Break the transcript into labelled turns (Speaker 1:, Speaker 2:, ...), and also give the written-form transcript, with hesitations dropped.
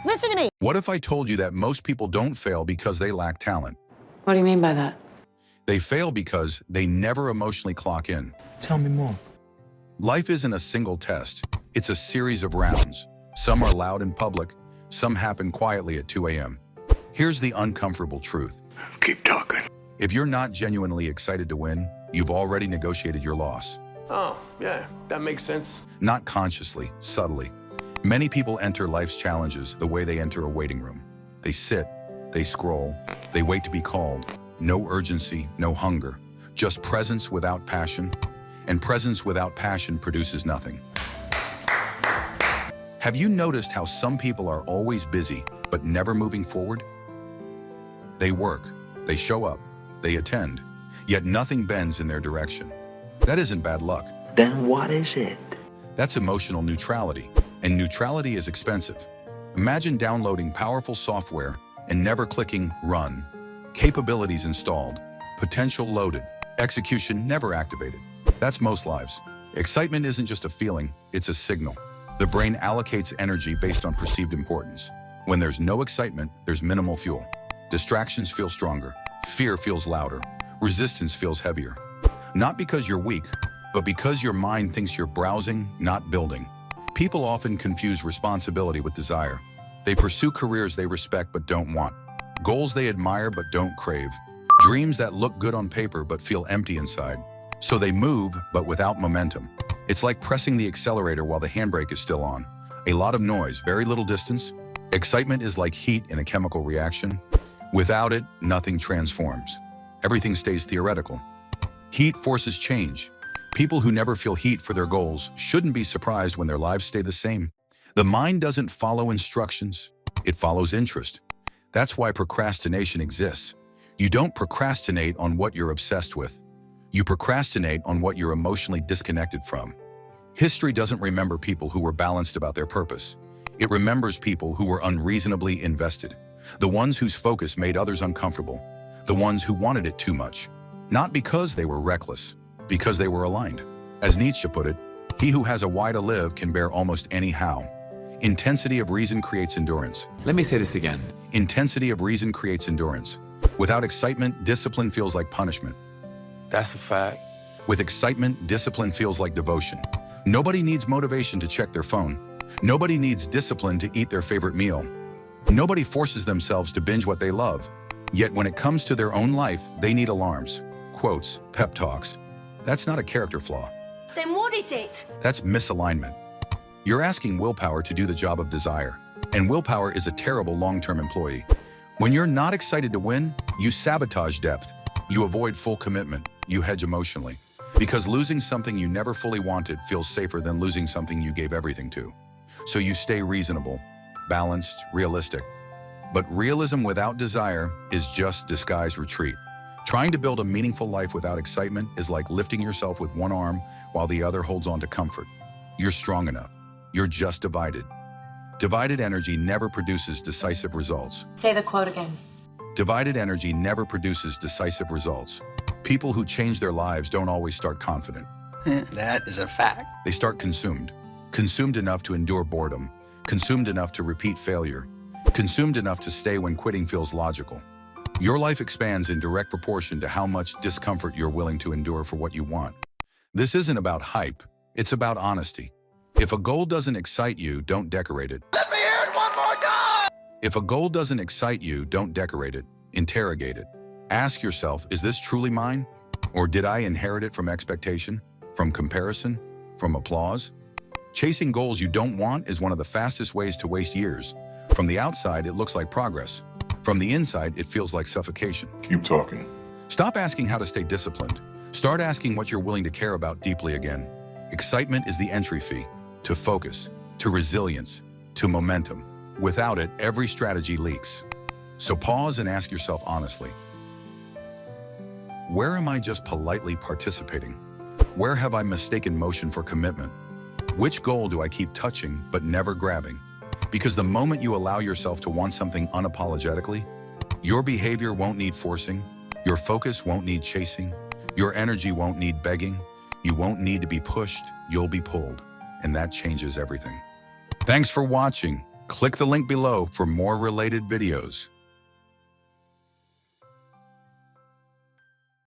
Speaker 1: Listen to me.
Speaker 2: What if I told you that most people don't fail because they lack talent?
Speaker 3: What do you mean by that?
Speaker 2: They fail because they never emotionally clock in.
Speaker 4: Tell me more.
Speaker 2: Life isn't a single test. It's a series of rounds. Some are loud in public. Some happen quietly at 2 a.m. Here's the uncomfortable truth.
Speaker 4: Keep talking.
Speaker 2: If you're not genuinely excited to win, you've already negotiated your loss.
Speaker 4: Oh, yeah, that makes sense.
Speaker 2: Not consciously, subtly. Many people enter life's challenges the way they enter a waiting room. They sit, they scroll, they wait to be called. No urgency, no hunger, just presence without passion. And presence without passion produces nothing. Have you noticed how some people are always busy, but never moving forward? They work, they show up, they attend, yet nothing bends in their direction. That isn't bad luck.
Speaker 5: Then what is it?
Speaker 2: That's emotional neutrality, and neutrality is expensive. Imagine downloading powerful software and never clicking run. Capabilities installed, potential loaded, execution never activated. That's most lives. Excitement isn't just a feeling, it's a signal. The brain allocates energy based on perceived importance. When there's no excitement, there's minimal fuel. Distractions feel stronger, fear feels louder, resistance feels heavier. Not because you're weak, but because your mind thinks you're browsing, not building. People often confuse responsibility with desire. They pursue careers they respect but don't want, goals they admire but don't crave, dreams that look good on paper but feel empty inside. So they move, but without momentum. It's like pressing the accelerator while the handbrake is still on. A lot of noise, very little distance. Excitement is like heat in a chemical reaction. Without it, nothing transforms. Everything stays theoretical. Heat forces change. People who never feel heat for their goals shouldn't be surprised when their lives stay the same. The mind doesn't follow instructions, it follows interest. That's why procrastination exists. You don't procrastinate on what you're obsessed with. You procrastinate on what you're emotionally disconnected from. History doesn't remember people who were balanced about their purpose. It remembers people who were unreasonably invested. The ones whose focus made others uncomfortable. The ones who wanted it too much. Not because they were reckless, because they were aligned. As Nietzsche put it, he who has a why to live can bear almost any how. Intensity of reason creates endurance.
Speaker 6: Let me say this again.
Speaker 2: Intensity of reason creates endurance. Without excitement, discipline feels like punishment.
Speaker 4: That's a fact.
Speaker 2: With excitement, discipline feels like devotion. Nobody needs motivation to check their phone. Nobody needs discipline to eat their favorite meal. Nobody forces themselves to binge what they love. Yet when it comes to their own life, they need alarms, quotes, pep talks. That's not a character flaw.
Speaker 1: Then what is it?
Speaker 2: That's misalignment. You're asking willpower to do the job of desire, and willpower is a terrible long-term employee. When you're not excited to win, you sabotage depth. You avoid full commitment. You hedge emotionally. Because losing something you never fully wanted feels safer than losing something you gave everything to. So you stay reasonable, balanced, realistic. But realism without desire is just disguised retreat. Trying to build a meaningful life without excitement is like lifting yourself with one arm while the other holds on to comfort. You're strong enough. You're just divided. Divided energy never produces decisive results.
Speaker 7: Say the quote again.
Speaker 2: Divided energy never produces decisive results. People who change their lives don't always start confident.
Speaker 8: That is a fact.
Speaker 2: They start consumed. Consumed enough to endure boredom. Consumed enough to repeat failure. Consumed enough to stay when quitting feels logical. Your life expands in direct proportion to how much discomfort you're willing to endure for what you want. This isn't about hype. It's about honesty. If a goal doesn't excite you, don't decorate it.
Speaker 4: Let me hear it one more time!
Speaker 2: If a goal doesn't excite you, don't decorate it. Interrogate it. Ask yourself, is this truly mine? Or did I inherit it from expectation, from comparison, from applause? Chasing goals you don't want is one of the fastest ways to waste years. From the outside, it looks like progress. From the inside, it feels like suffocation.
Speaker 9: Keep talking.
Speaker 2: Stop asking how to stay disciplined. Start asking what you're willing to care about deeply again. Excitement is the entry fee to focus, to resilience, to momentum. Without it, every strategy leaks. So pause and ask yourself honestly, where am I just politely participating? Where have I mistaken motion for commitment? Which goal do I keep touching but never grabbing? Because the moment you allow yourself to want something unapologetically, your behavior won't need forcing, your focus won't need chasing, your energy won't need begging, you won't need to be pushed, you'll be pulled. And that changes everything. Thanks for watching. Click the link below for more related videos.